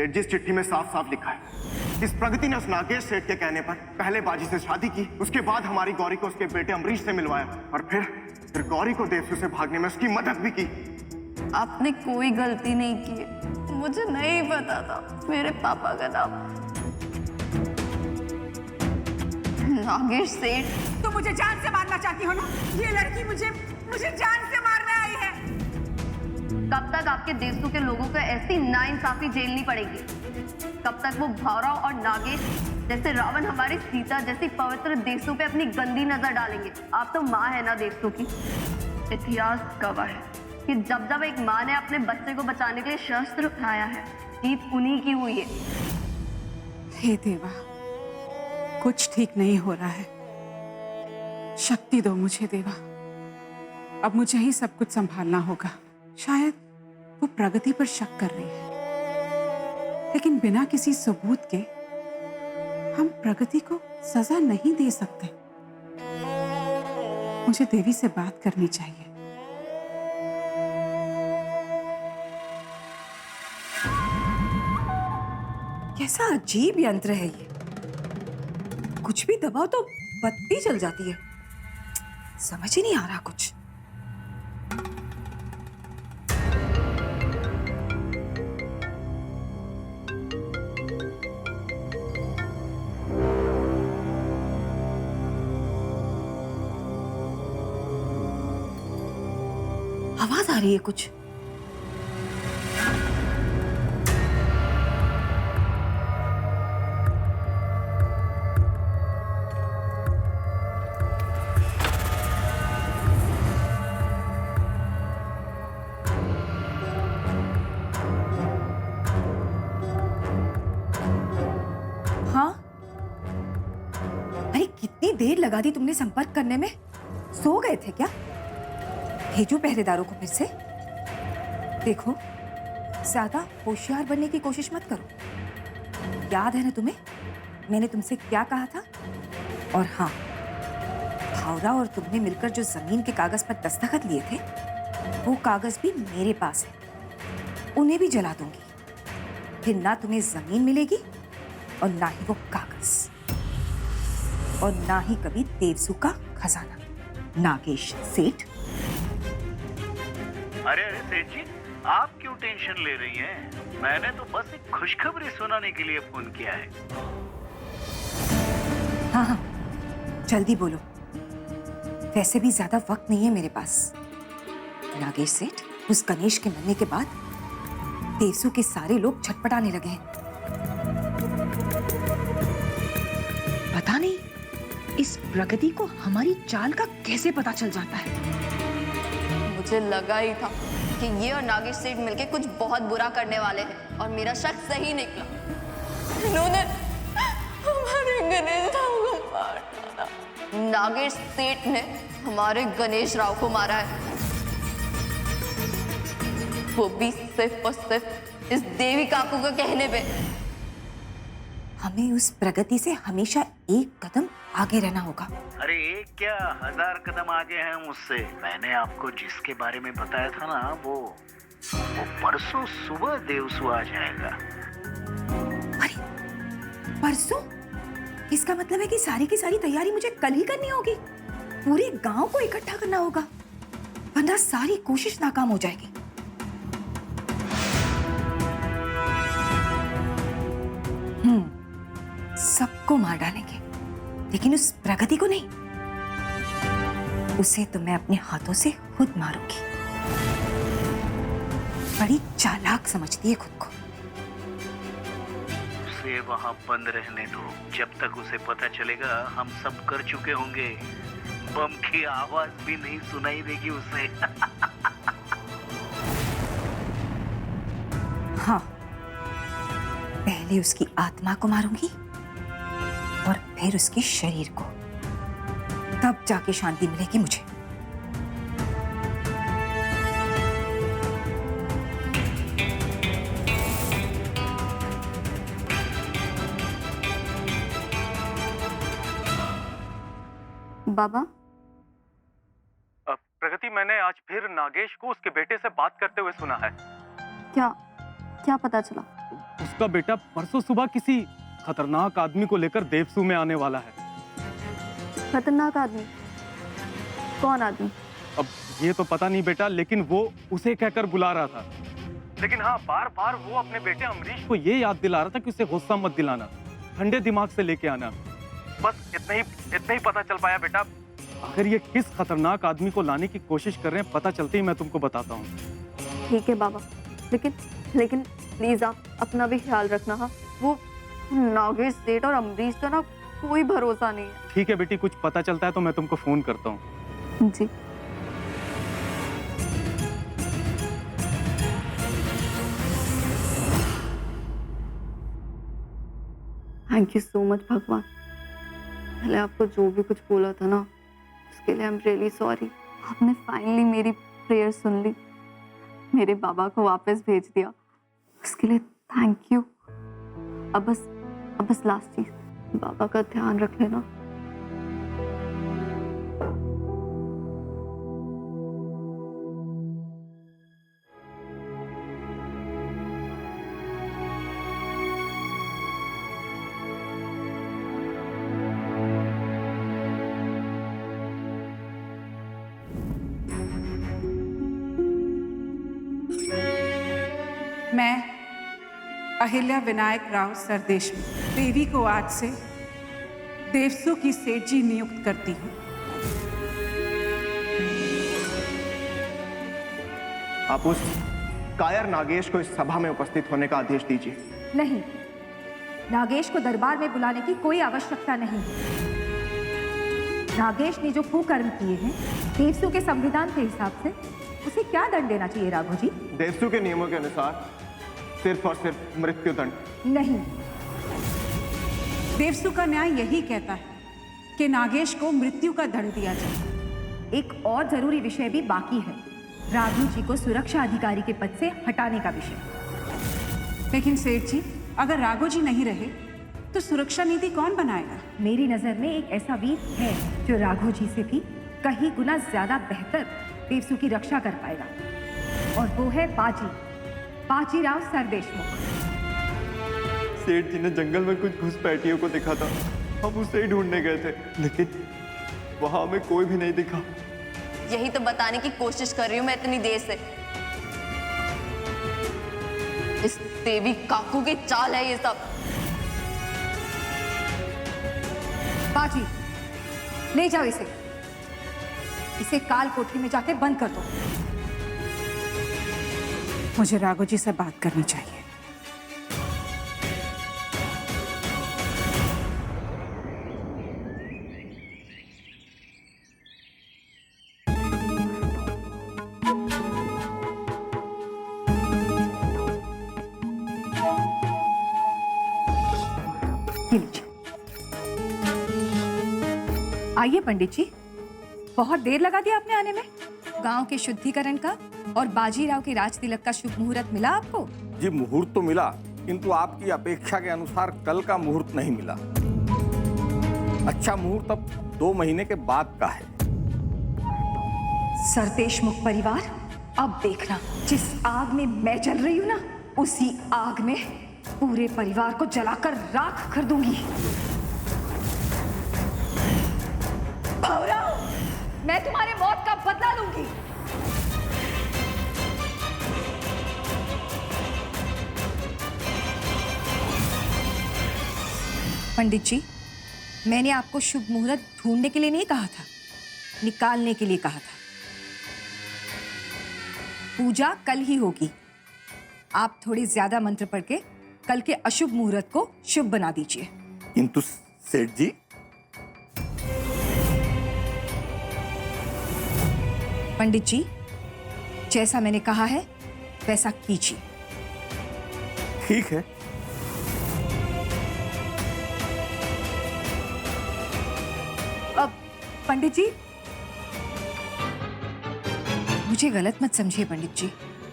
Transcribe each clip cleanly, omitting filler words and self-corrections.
सेठ जी, इस चिट्ठी में साफ साफ लिखा है, इस प्रगति ने उस नागेश सेठ के कहने पर पहले बाजी से शादी की, उसके बाद हमारी गौरी को उसके बेटे अमरीश से मिलवाया और फिर गौरी को देवसू से भागने में उसकी मदद भी की। आपने कोई गलती नहीं की, मुझे नहीं पता था मेरे पापा का नाम नागेश सेठ। तुम मुझे जान से मारना चाहती हो ना? ये लड़की मुझे जान से मारने आई है। कब तक आपके देशों के लोगों को ऐसी नाइंसाफी झेलनी पड़ेगी? कब तक वो भौरव और नागेश जैसे रावण हमारी सीता जैसी पवित्र देशों पे अपनी गंदी नजर डालेंगे? आप तो माँ है ना देशों की। इतिहास गवाह है कि जब जब एक माँ ने अपने बच्चे को बचाने के लिए शस्त्र उठाया है, जीत उन्हीं की हुई है। हे देवा, कुछ ठीक नहीं हो रहा है। शक्ति दो मुझे देवा, अब मुझे ही सब कुछ संभालना होगा। शायद वो प्रगति पर शक कर रही है, लेकिन बिना किसी सबूत के हम प्रगति को सजा नहीं दे सकते। मुझे देवी से बात करनी चाहिए। कैसा अजीब यंत्र है ये, कुछ भी दबाओ तो बत्ती जल जाती है। समझ ही नहीं आ रहा कुछ। आवाज आ रही है कुछ। हाँ, अरे कितनी देर लगा दी तुमने संपर्क करने में? सो गए थे क्या? भेजो पहरेदारों को फिर से। देखो, ज्यादा होशियार बनने की कोशिश मत करो। याद है ना तुम्हें मैंने तुमसे क्या कहा था? और हाँ, भावरा और तुमने मिलकर जो जमीन के कागज पर दस्तखत लिए थे, वो कागज भी मेरे पास है। उन्हें भी जला दूंगी। फिर ना तुम्हें जमीन मिलेगी और ना ही वो कागज, और ना ही कभी देवसू का खजाना। नागेश सेठ। अरे सेठ जी, आप क्यों टेंशन ले रही हैं? मैंने तो बस एक खुशखबरी सुनाने के लिए फोन किया है। हाँ हाँ, जल्दी बोलो। वैसे भी ज्यादा वक्त नहीं है मेरे पास। नागेश सेठ, उस गणेश के मरने के बाद देवसू के सारे लोग छटपटाने लगे हैं। पता नहीं इस प्रगति को हमारी चाल का कैसे पता चल जाता है। मुझे लगा ही था कि ये और नागेश सेठ मिलके कुछ बहुत बुरा करने वाले हैं, और मेरा शक सही निकला। इन्होंने हमारे गणेश राव को मार डाला। नागेश सेठ ने हमारे गणेश राव को मारा है, वो भी सिर्फ और सिर्फ इस देवी काकू के कहने पे। हमें उस प्रगति से हमेशा एक कदम आगे रहना होगा। अरे एक क्या, 1000 कदम आगे हैं मुझसे। मैंने आपको जिसके बारे में बताया था ना, वो परसों सुबह देवसू आ जाएगा। अरे परसों? इसका मतलब है कि सारी की सारी तैयारी मुझे कल ही करनी होगी। पूरे गांव को इकट्ठा करना होगा, वरना सारी कोशिश नाकाम हो जाएगी। सबको मार डालेंगे, लेकिन उस प्रगति को नहीं। उसे तो मैं अपने हाथों से खुद मारूंगी। बड़ी चालाक समझती है खुद को। उसे वहां बंद रहने दो। जब तक उसे पता चलेगा हम सब कर चुके होंगे, बम की आवाज भी नहीं सुनाई देगी उसे। हाँ, पहले उसकी आत्मा को मारूंगी और फिर उसके शरीर को, तब जाके शांति मिलेगी मुझे। बाबा, प्रगति, मैंने आज फिर नागेश को उसके बेटे से बात करते हुए सुना है। क्या क्या पता चला? उसका बेटा परसों सुबह किसी खतरनाक आदमी को लेकर देवसू में आने वाला है। खतरनाक आदमी? कौन आदमी? अब ये तो पता नहीं बेटा, लेकिन वो उसे कहकर बुला रहा था। लेकिन हाँ, बार बार वो अपने बेटे अमरीश को ये याद दिला रहा था कि उसे गुस्सा मत दिलाना, ठंडे दिमाग से लेके आना। बस इतना ही पता चल पाया बेटा। अगर ये किस खतरनाक आदमी को लाने की कोशिश कर रहे हैं, पता चलते ही मैं तुमको बताता हूँ। ठीक है बाबा, लेकिन प्लीज आप अपना भी ख्याल रखना। हाँ, वो नागेश सेठ और अमरीश का ना कोई भरोसा नहीं है। ठीक है बेटी, कुछ पता चलता है तो मैं तुमको फोन करता हूँ। जी। थैंक यू सो मच भगवान। पहले आपको जो भी कुछ बोला था ना, उसके लिए आई एम रियली सॉरी। आपने फाइनली मेरी प्रेयर सुन ली, मेरे बाबा को वापस भेज दिया, उसके लिए थैंक यू। अब बस लास्ट चीज, बाबा का ध्यान रख लेना। मैं अहिल्या विनायक राव सरदेशमुख देवी को आज से देवसू की सेठ जी नियुक्त करती हूँ। आप उस कायर नागेश को इस सभा में उपस्थित होने का आदेश दीजिए। नहीं, नागेश को दरबार में बुलाने की कोई आवश्यकता नहीं है। नागेश ने जो कुकर्म किए हैं, देवसू के संविधान के हिसाब से उसे क्या दंड देना चाहिए राघव जी? देवसू के नियमों के अनुसार सिर्फ और सिर्फ मृत्यु दंड। नहीं, देवसू का न्याय यही कहता है कि नागेश को मृत्यु का दंड दिया जाए। एक और जरूरी विषय भी बाकी है, राघव जी को सुरक्षा अधिकारी के पद से हटाने का विषय। लेकिन सेठ जी, अगर राघव जी नहीं रहे तो सुरक्षा नीति कौन बनाएगा? मेरी नजर में एक ऐसा वीर है जो राघव जी से भी कहीं गुना ज्यादा बेहतर देवसू की रक्षा कर पाएगा, और वो है बाजीराव सरदेशमुख। सेठ जी ने जंगल में कुछ घुसपैठियों को देखा था, हम उसे ही ढूंढने गए थे, लेकिन वहां हमें कोई भी नहीं दिखा। यही तो बताने की कोशिश कर रही हूँ मैं इतनी देर से। इस देवी काकू की चाल है ये सब। बाजी, ले जाओ इसे काल कोठरी में जाके बंद कर दो। मुझे राघव जी से बात करनी चाहिए। आइए पंडित जी, बहुत देर लगा दिया आपने आने में। गांव के शुद्धिकरण का और बाजीराव के राज तिलक का शुभ मुहूर्त मिला आपको? जी, मुहूर्त तो मिला, किंतु आपकी अपेक्षा के अनुसार कल का मुहूर्त नहीं मिला। अच्छा मुहूर्त अब 2 महीने के बाद का है। सरदेशमुख परिवार, अब देखना, जिस आग में मैं जल रही हूँ ना, उसी आग में पूरे परिवार को जलाकर राख कर दूंगी। भौराव, मैं तुम्हारे मौत का बदला लूंगी। पंडित जी, मैंने आपको शुभ मुहूर्त ढूंढने के लिए नहीं कहा था, निकालने के लिए कहा था। पूजा कल ही होगी। आप थोड़ी ज्यादा मंत्र पढ़ के कल के अशुभ मुहूर्त को शुभ बना दीजिए। किंतु सेठ जी, पंडित जी, जैसा मैंने कहा है वैसा कीजिए। ठीक है। अब पंडित जी, मुझे गलत मत समझिए पंडित जी,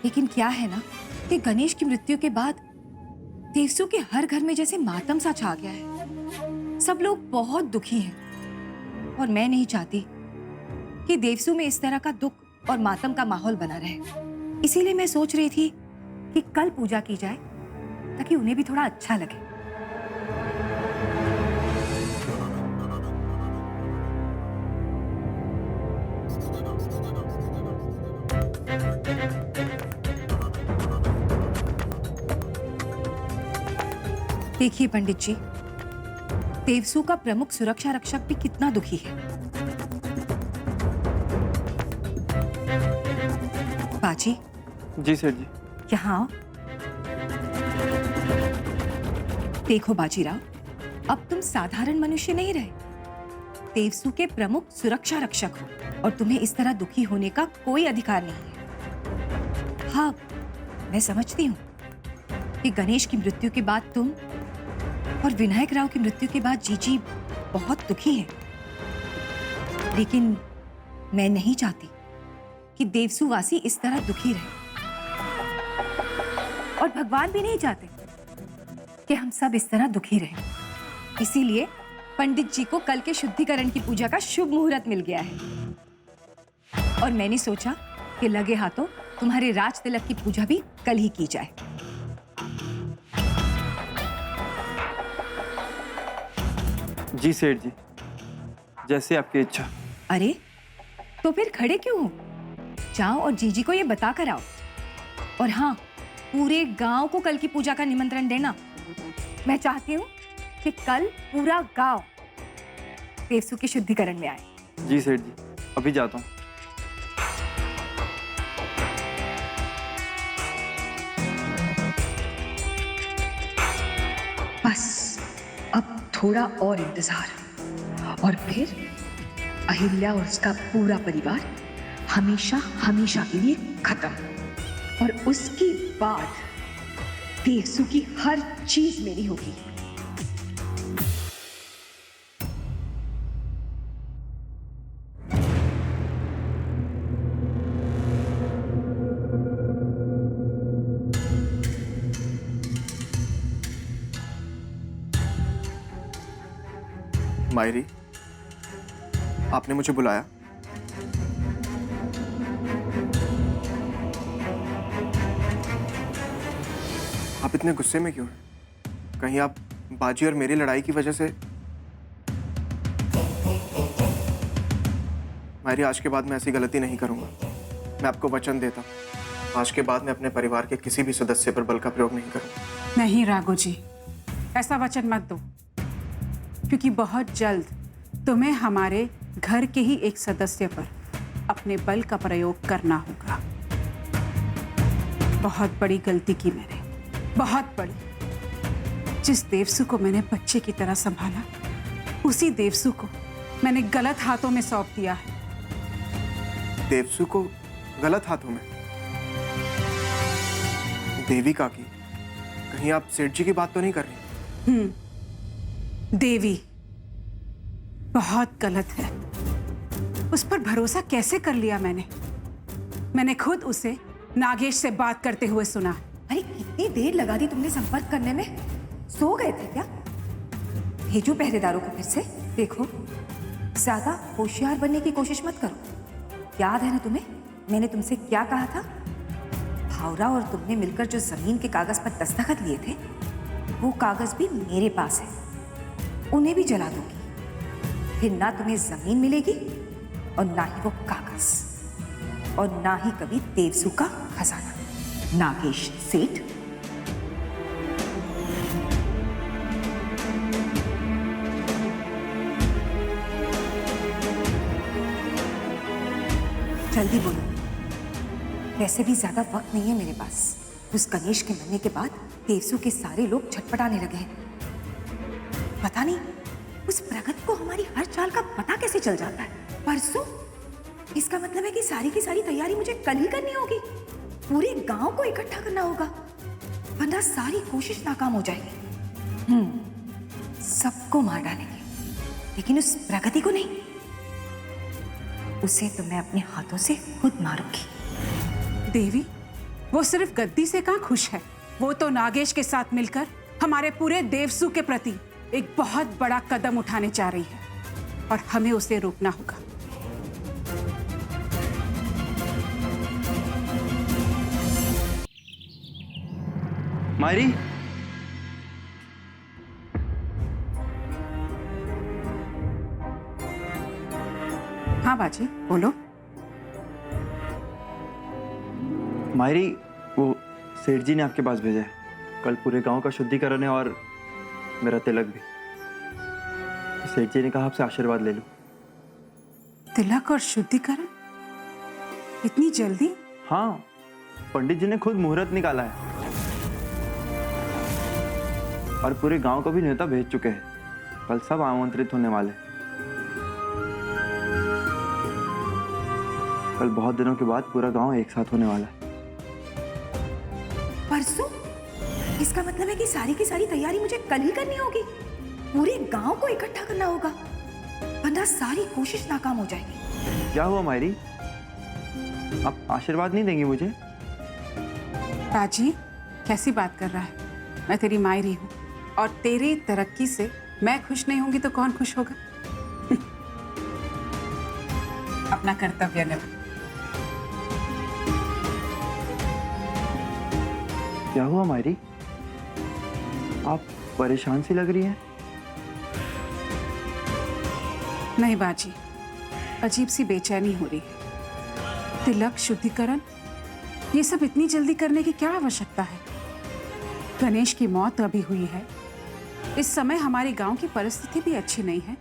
लेकिन क्या है ना कि गणेश की मृत्यु के बाद देवसू के हर घर में जैसे मातम सा छा गया है। सब लोग बहुत दुखी हैं और मैं नहीं चाहती कि देवसू में इस तरह का दुख और मातम का माहौल बना रहे। इसीलिए मैं सोच रही थी कि कल पूजा की जाए ताकि उन्हें भी थोड़ा अच्छा लगे। देखिए पंडित जी, देवसू का प्रमुख सुरक्षा रक्षक भी कितना दुखी है। बाजी, जी सेठ जी। यहाँ आओ। देखो बाजीराव, अब तुम साधारण मनुष्य नहीं रहे, देवसू के प्रमुख सुरक्षा रक्षक हो और तुम्हें इस तरह दुखी होने का कोई अधिकार नहीं है। हाँ, मैं समझती हूँ कि गणेश की मृत्यु के बाद तुम और विनायक राव की मृत्यु के बाद जीजी बहुत दुखी है, लेकिन मैं नहीं चाहती कि देवसूवासी इस तरह दुखी रहे, और भगवान भी नहीं चाहते कि हम सब इस तरह दुखी रहें। इसीलिए पंडित जी को कल के शुद्धिकरण की पूजा का शुभ मुहूर्त मिल गया है, और मैंने सोचा कि लगे हाथों तुम्हारे राज तिलक की पूजा भी कल ही की जाए। जी सेठ जी, जैसे आपकी इच्छा। अरे तो फिर खड़े क्यों हो? जाओ और जीजी को ये बता कर आओ। और हाँ, पूरे गांव को कल की पूजा का निमंत्रण देना। मैं चाहती हूँ कि कल पूरा गांव देवसू के शुद्धिकरण में आए। जी सेठ जी, अभी जाता हूँ। बस अब थोड़ा और इंतजार, और फिर अहिल्या और उसका पूरा परिवार हमेशा हमेशा के लिए खत्म। और उसके बाद देवसू की हर चीज मेरी होगी। मायरी, आपने मुझे बुलाया? आप इतने गुस्से में क्यों हैं? कहीं आप बाजी और मेरी लड़ाई की वजह से? मायरी, आज के बाद मैं ऐसी गलती नहीं करूंगा। मैं आपको वचन देता हूं, आज के बाद मैं अपने परिवार के किसी भी सदस्य पर बल का प्रयोग नहीं करूंगा। नहीं राघव जी, ऐसा वचन मत दो, क्योंकि बहुत जल्द तुम्हें हमारे घर के ही एक सदस्य पर अपने बल का प्रयोग करना होगा। बहुत बड़ी गलती की मैंने, बहुत बड़ी। जिस देवसू को मैंने बच्चे की तरह संभाला, उसी देवसू को मैंने गलत हाथों में सौंप दिया है। देवसू को गलत हाथों में? देविका की? कहीं आप सेठ जी की बात तो नहीं कर रही? देवी बहुत गलत है। उस पर भरोसा कैसे कर लिया मैंने खुद उसे नागेश से बात करते हुए सुना। अरे कितनी देर लगा दी तुमने संपर्क करने में? सो गए थे क्या? भेजो पहरेदारों को फिर से। देखो, ज्यादा होशियार बनने की कोशिश मत करो। याद है ना तुम्हें मैंने तुमसे क्या कहा था? भावरा और तुमने मिलकर जो जमीन के कागज पर दस्तखत लिए थे, वो कागज भी मेरे पास है। उन्हें भी जला दूंगी, फिर ना तुम्हें जमीन मिलेगी और ना ही वो कागज, और ना ही कभी देवसू का खजाना। नागेश सेठ। जल्दी बोलो, वैसे भी ज्यादा वक्त नहीं है मेरे पास। उस गणेश के मरने के बाद देवसू के सारे लोग छटपटाने लगे हैं। पता नहीं उस प्रगत को हमारी हर चाल का पता कैसे चल जाता है। परसों? इसका मतलब है कि सारी की सारी तैयारी मुझे कल ही करनी होगी। पूरे गांव को इकट्ठा करना होगा, वरना सारी कोशिश नाकाम हो जाएगी। सबको मार डालेंगे, लेकिन उस प्रगति को नहीं। उसे तो मैं अपने हाथों से खुद मारूंगी। देवी, वो सिर्फ गद्दी से कहाँ खुश है, वो तो नागेश के साथ मिलकर हमारे पूरे देवसू के प्रति एक बहुत बड़ा कदम उठाने जा रही है, और हमें उसे रोकना होगा। मायरी, हाँ बाजी, बोलो। मायरी, वो सेठ जी ने आपके पास भेजा है। कल पूरे गांव का शुद्धिकरण है और मेरा तिलक भी। तो सेठ जी ने कहा आपसे आशीर्वाद ले लो। तिलक और शुद्धिकरण इतनी जल्दी? हाँ, पंडित जी ने खुद मुहूर्त निकाला है और पूरे गांव को भी न्योता भेज चुके हैं। कल सब आमंत्रित होने वाले। कल बहुत दिनों के बाद पूरा गांव एक साथ होने वाला है। परसों? इसका मतलब है कि सारी की सारी तैयारी मुझे कल ही करनी होगी। पूरे गांव को इकट्ठा करना होगा, वरना सारी कोशिश नाकाम हो जाएगी। क्या हुआ मायरी, आप आशीर्वाद नहीं देंगी मुझे? बाजी, कैसी बात कर रहा है? मैं तेरी मायरी हूँ और तेरी तरक्की से मैं खुश नहीं होंगी तो कौन खुश होगा? अपना कर्तव्य निभा। क्या हुआ मायरी, आप परेशान सी लग रही हैं? नहीं बाजी, अजीब सी बेचैनी हो रही है। तिलक, शुद्धिकरण, ये सब इतनी जल्दी करने की क्या आवश्यकता है? गणेश की मौत अभी हुई है। इस समय हमारे गांव की परिस्थिति भी अच्छी नहीं है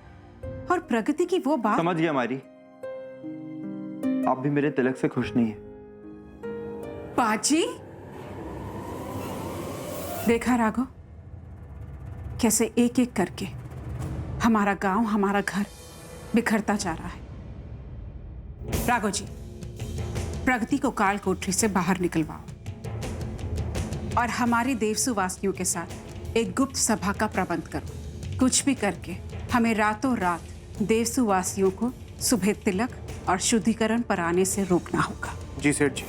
और प्रगति की वो बात। समझ गया मायरी, आप भी मेरे तिलक से खुश नहीं है। बाजी, देखा राघव, कैसे एक एक करके हमारा गांव, हमारा घर बिखरता जा रहा है। राघव जी, प्रगति को काल कोठरी से बाहर निकलवाओ और हमारे देवसुवासियों के साथ एक गुप्त सभा का प्रबंध करो। कुछ भी करके हमें रातों रात देवसुवासियों को सुबह तिलक और शुद्धिकरण पर आने से रोकना होगा। जी सेठ जी।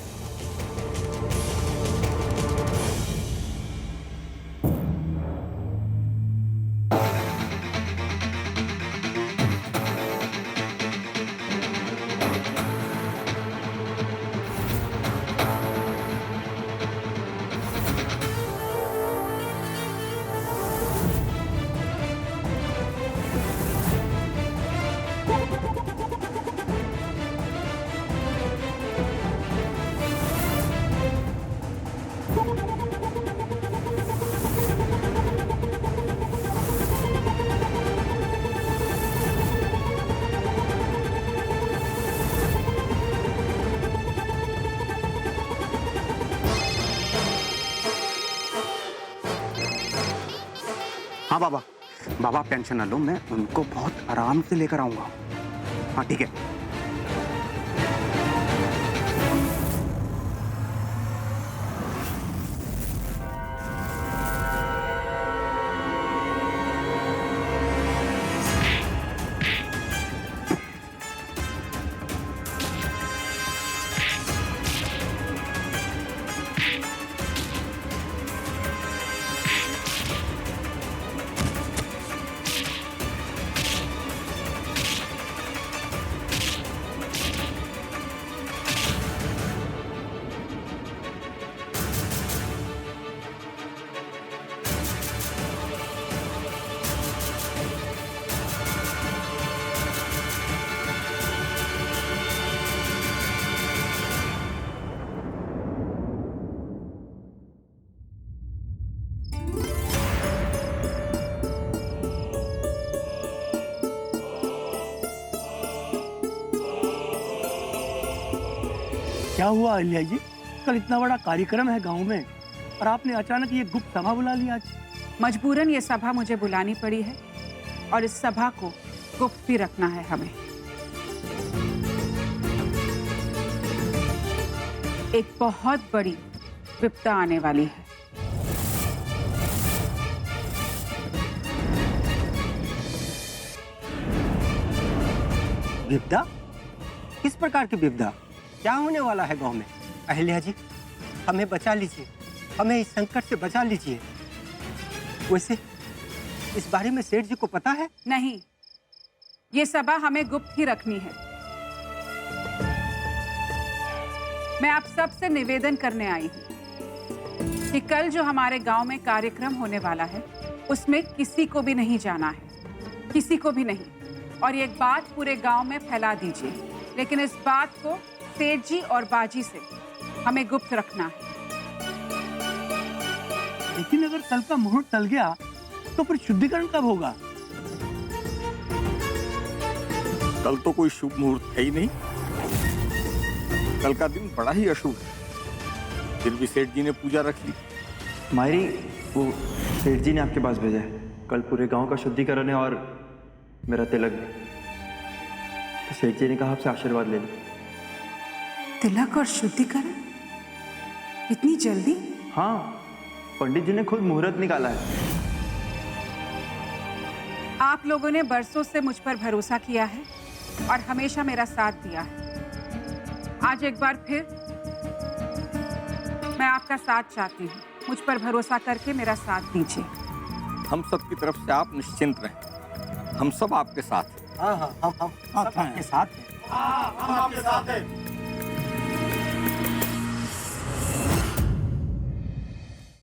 हाँ बाबा, बाबा आप टेंशन ना लो, मैं उनको बहुत आराम से लेकर आऊंगा। हाँ ठीक है। क्या हुआ अलिया जी, कल इतना बड़ा कार्यक्रम है गांव में और आपने अचानक ये गुप्त सभा बुला ली आज? मजबूरन ये सभा मुझे बुलानी पड़ी है और इस सभा को गुप्त भी रखना है हमें। एक बहुत बड़ी विपदा आने वाली है। विपदा? किस प्रकार की विपदा? क्या होने वाला है गांव में? अहिल्या जी, हमें बचा लीजिए, हमें इस संकट से बचा लीजिए। वैसे इस बारे में सेठ जी को पता है? नहीं, ये सभा हमें गुप्त ही रखनी है। मैं आप सबसे निवेदन करने आई हूं कि कल जो हमारे गांव में कार्यक्रम होने वाला है उसमें किसी को भी नहीं जाना है, किसी को भी नहीं। और ये बात पूरे गांव में फैला दीजिए, लेकिन इस बात को सेठ जी और बाजी से हमें गुप्त रखना है। लेकिन अगर कल का मुहूर्त टल गया तो फिर शुद्धिकरण कब होगा? कल तो कोई शुभ मुहूर्त है ही नहीं। कल का दिन बड़ा ही अशुभ है। फिर भी सेठ जी ने पूजा रख ली। मायरी, वो सेठ जी ने आपके पास भेजा है। कल पूरे गांव का शुद्धिकरण है और मेरा तिलक भी। तो सेठ जी ने कहा आपसे आशीर्वाद ले लो। तिलक और शुद्धिकरण इतनी जल्दी? हाँ, पंडित जी ने खुद मुहूर्त निकाला है। आप लोगों ने बरसों से मुझ पर भरोसा किया है और हमेशा मेरा साथ दिया है। आज एक बार फिर मैं आपका साथ चाहती हूँ। मुझ पर भरोसा करके मेरा साथ दीजिए। हम सब की तरफ से आप निश्चिंत रहें। हम सब आपके साथ हैं। हाँ हाँ, हम आपके साथ हैं। हम आपके साथ हैं।